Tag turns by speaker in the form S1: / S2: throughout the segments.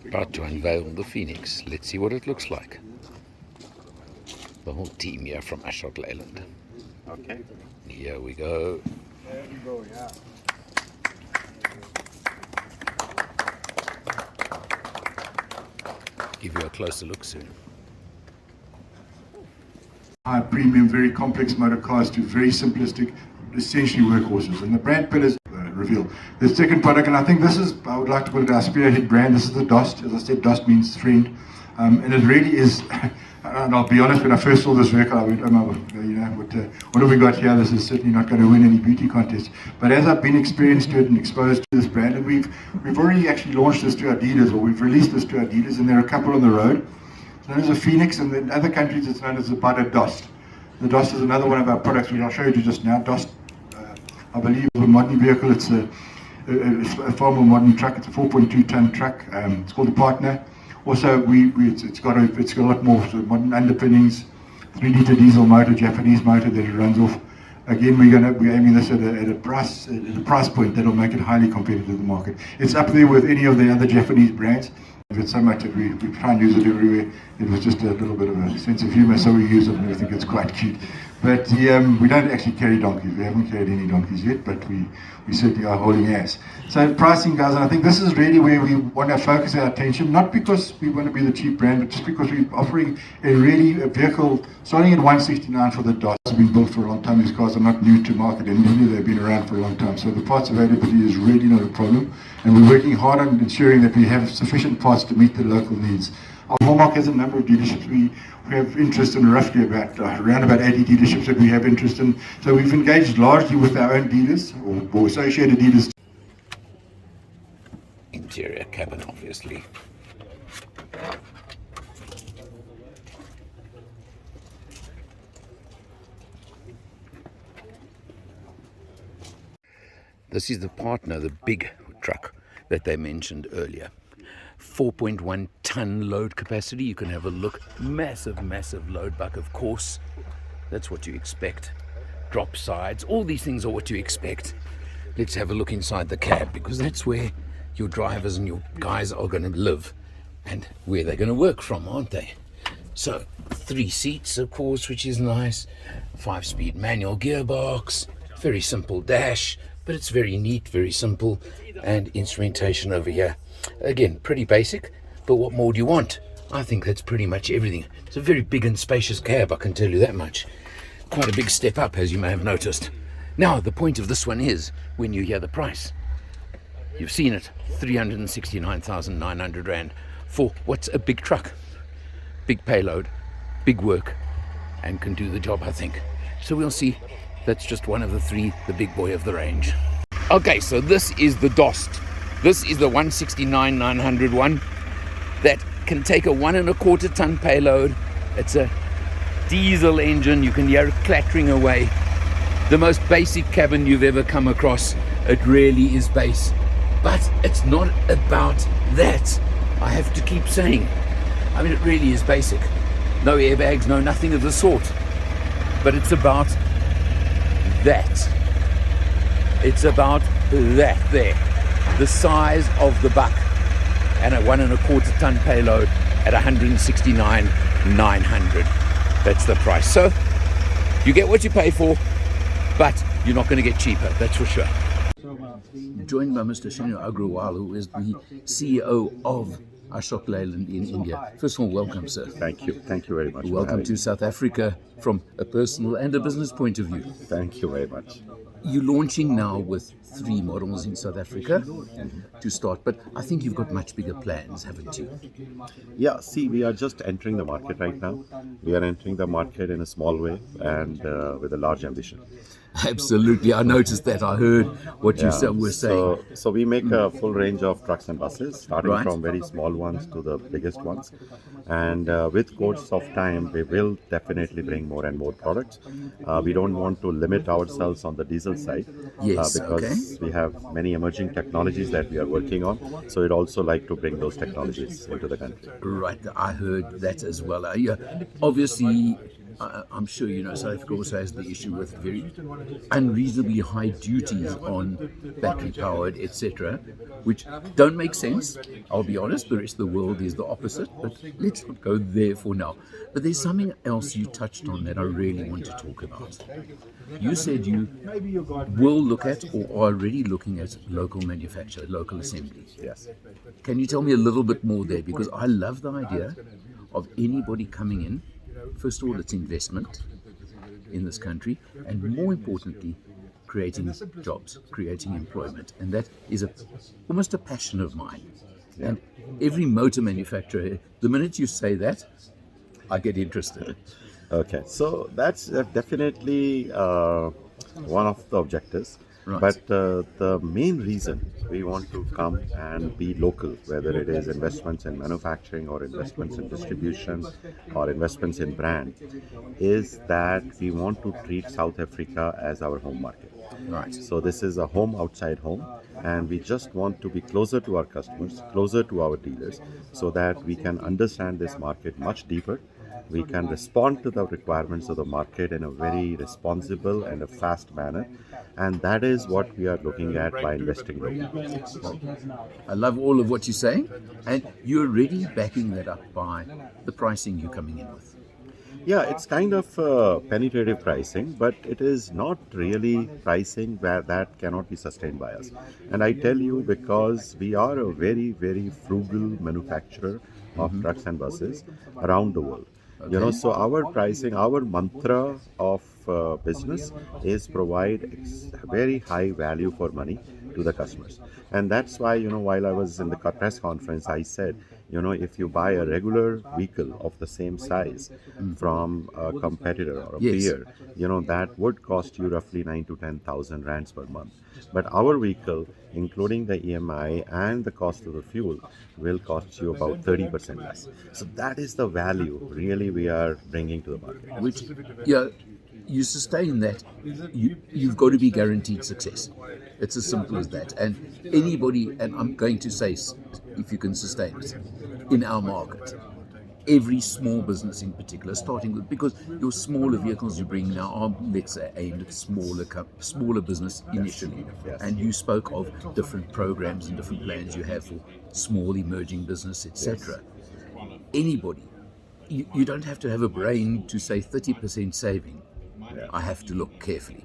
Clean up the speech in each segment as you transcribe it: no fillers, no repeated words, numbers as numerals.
S1: About to unveil the Phoenix. Let's see what it looks like. The whole team here from Ashok Leyland.
S2: Okay.
S1: Here we go.
S3: There we go, yeah.
S1: Give you a closer look soon.
S3: High premium, very complex motor cars to very simplistic, essentially workhorses. And the brand pillars reveal. The second product, and I think this is, I would like to put it our spearhead brand, this is the Dost. As I said, Dost means friend. And it really is, and I'll be honest, when I first saw this vehicle, I went, oh my, what have we got here? This is certainly not going to win any beauty contest. But as I've been experienced to it and exposed to this brand, and we've already actually launched this to our dealers, or we've released this to our dealers, and there are a couple on the road. It's known as a Phoenix, and in other countries it's known as the Butter Dost. The Dost is another one of our products, which I'll show you just now. Dost, I believe, is a modern vehicle. It's a far more modern truck. It's a 4.2 ton truck. It's called a Partner. Also, it's got a lot more sort of modern underpinnings, 3-liter diesel motor, Japanese motor that it runs off. Again, we're aiming this at a price point that will make it highly competitive in the market. It's up there with any of the other Japanese brands. It's so much that we try and use it everywhere. It was just a little bit of a sense of humor, so we use it and we think it's quite cute. But we don't actually carry donkeys. We haven't carried any donkeys yet, but we certainly are holding ass. So pricing, guys, and I think this is really where we want to focus our attention, not because we want to be the cheap brand, but just because we're offering a vehicle starting at 169 for the Dost. It's been built for a long time. These cars are not new to market in India. They've been around for a long time. So the parts availability is really not a problem. And we're working hard on ensuring that we have sufficient parts to meet the local needs. Our hallmark has a number of dealerships. We have interest in roughly around about 80 dealerships that we have interest in. So we've engaged largely with our own dealers or associated dealers.
S1: Interior cabin, obviously. This is the Partner, the big truck that they mentioned earlier. 4.1 ton load capacity. You can have a look. Massive load buck, of course. That's what you expect. Drop sides, all these things are what you expect. Let's have a look inside the cab, because that's where your drivers and your guys are going to live and where they're going to work from, aren't they? So 3 seats, of course, which is nice. 5-speed manual gearbox. Very simple dash, but it's very neat, very simple. And instrumentation over here. Again, pretty basic, but what more do you want? I think that's pretty much everything. It's a very big and spacious cab, I can tell you that much. Quite a big step up, as you may have noticed. Now, the point of this one is, when you hear the price, you've seen it, 369,900 Rand for what's a big truck. Big payload, big work, and can do the job, I think. So we'll see. That's just one of the 3, the big boy of the range. Okay, so this is the Dost. This is the 169,900 one that can take a 1.25 ton payload. It's a diesel engine. You can hear it clattering away. The most basic cabin you've ever come across. It really is base. But it's not about that. I have to keep saying. I mean, it really is basic. No airbags, no nothing of the sort. But it's about that. It's about that there. The size of the buck, and a 1.25 ton payload at 169,900. That's the price. So you get what you pay for, but you're not going to get cheaper, that's for sure. Joined by Mr. Shenu Agrawal, who is the CEO of Ashok Leyland in India. First of all, welcome, sir.
S2: Thank you very much.
S1: Welcome to South Africa from a personal and a business point of view.
S2: Thank you very much.
S1: You're launching now with 3 models in South Africa to start, but I think you've got much bigger plans, haven't you?
S2: Yeah, see, we are just entering the market right now. We are entering the market in a small way and with a large ambition.
S1: Absolutely, I noticed that. I heard what you were saying.
S2: So we make a full range of trucks and buses, starting from very small ones to the biggest ones. And with course of time, we will definitely bring more and more products. We don't want to limit ourselves on the diesel side, because we have many emerging technologies that we are working on. So we'd also like to bring those technologies into the country.
S1: Right, I heard that as well. Obviously, I'm sure you know South Africa also has the issue with very unreasonably high duties on battery powered, etc., which don't make sense. I'll be honest, the rest of the world is the opposite, but let's not go there for now. But there's something else you touched on that I really want to talk about. You said you will look at or are already looking at local manufacture, local assembly.
S2: Yes.
S1: Can you tell me a little bit more there? Because I love the idea of anybody coming in. First of all, it's investment in this country, and more importantly, creating jobs, creating employment. And that is almost a passion of mine. Yeah. And every motor manufacturer, the minute you say that, I get interested.
S2: Okay, so that's definitely one of the objectives.
S1: Right.
S2: But the main reason we want to come and be local, whether it is investments in manufacturing or investments in distribution or investments in brand, is that we want to treat South Africa as our home market.
S1: Right.
S2: So this is a home outside home, and we just want to be closer to our customers, closer to our dealers, so that we can understand this market much deeper. We can respond to the requirements of the market in a very responsible and a fast manner. And that is what we are looking at by investing locally.
S1: I love all of what you're saying, and you're already backing that up by the pricing you're coming in with.
S2: Yeah, it's kind of penetrative pricing, but it is not really pricing where that cannot be sustained by us. And I tell you, because we are a very, very frugal manufacturer of trucks and buses around the world. Okay. You know, so our pricing, our mantra of business is provide very high value for money to the customers. And that's why, you know, while I was in the press conference, I said, you know, if you buy a regular vehicle of the same size from a competitor or a peer, you know, that would cost you roughly 9 to 10,000 rands per month. But our vehicle, including the EMI and the cost of the fuel, will cost you about 30% less. So that is the value really we are bringing to the market.
S1: Which, yeah, you sustain that, you've got to be guaranteed success. It's as simple as that. And anybody, and I'm going to say, if you can sustain it in our market, every small business in particular, starting with, because your smaller vehicles you bring now are, let's say, aimed at smaller business initially.
S2: Yes.
S1: And you spoke of different programs and different plans you have for small emerging business, etc. Yes. Anybody, you don't have to have a brain to say 30% saving. Yeah. I have to look carefully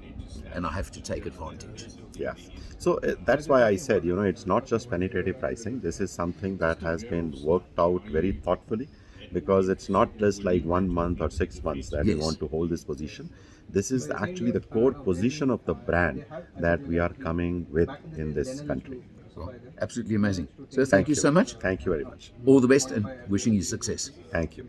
S1: and I have to take advantage.
S2: Yeah. So that's why I said, you know, it's not just penetrative pricing. This is something that has been worked out very thoughtfully, because it's not just like 1 month or 6 months that we want to hold this position. This is actually the core position of the brand that we are coming with in this country.
S1: Well, absolutely amazing. So thank you so much.
S2: Thank you very much.
S1: All the best and wishing you success.
S2: Thank you.